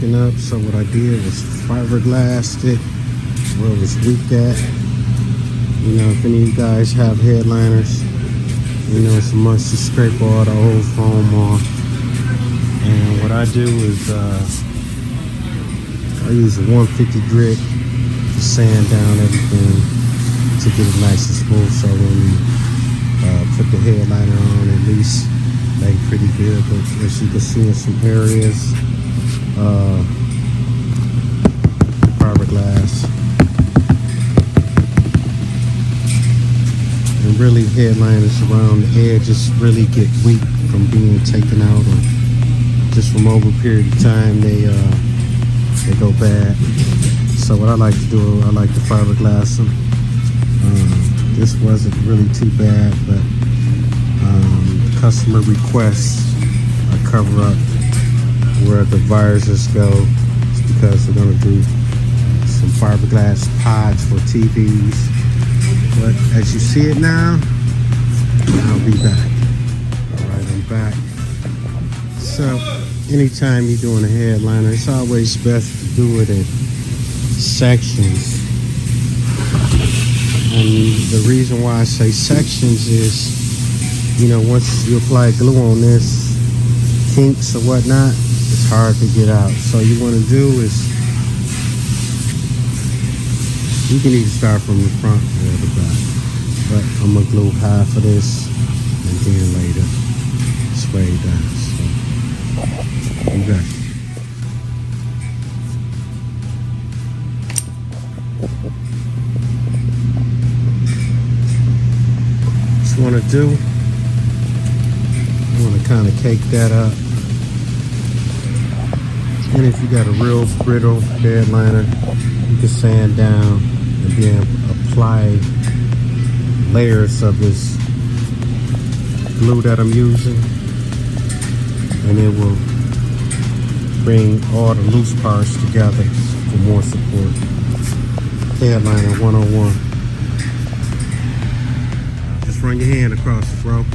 breaking up. So what I did was fiberglassed it where it was weak at. You know, if any of you guys have headliners, you know, it's a must to scrape all the old foam off. And what I do is I use a 150 grit to sand down everything to get it nice and smooth. So when we put the headliner on, at least lay pretty good. But as you can see in some areas, fiberglass. And really headliners around the edges really get weak from being taken out, or just from over a period of time they go bad. So what I like to do, I like to fiberglass them. This wasn't really too bad, but the customer requests I cover up where the viruses go. It's because we're gonna do some fiberglass pods for TVs. But as you see it now, I'll be back. All right, I'm back. So anytime you're doing a headliner, it's always best to do it in sections. And the reason why I say sections is, you know, once you apply glue on this, kinks or whatnot, it's hard to get out. So you want to do is, you can either start from the front or the back. But I'm gonna glue half of this and then later Suede down. So I'm back. What you want to do, you want to kind of cake that up. And if you got a real brittle headliner, you can sand down and then apply layers of this glue that I'm using, and it will bring all the loose parts together for more support. Headliner 101. Just run your hand across it, bro.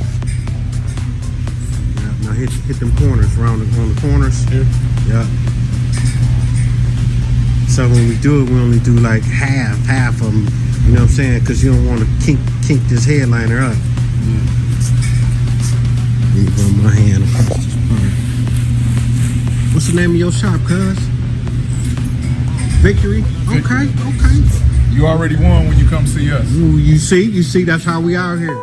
Now hit them corners, on the corners. Yeah. So when we do it, we only do like half of them. You know what I'm saying? Because you don't want to kink this headliner up. Let me run my hand across this part. What's the name of your shop, cuz? Victory? Okay. You already won when you come see us. You see, that's how we out here.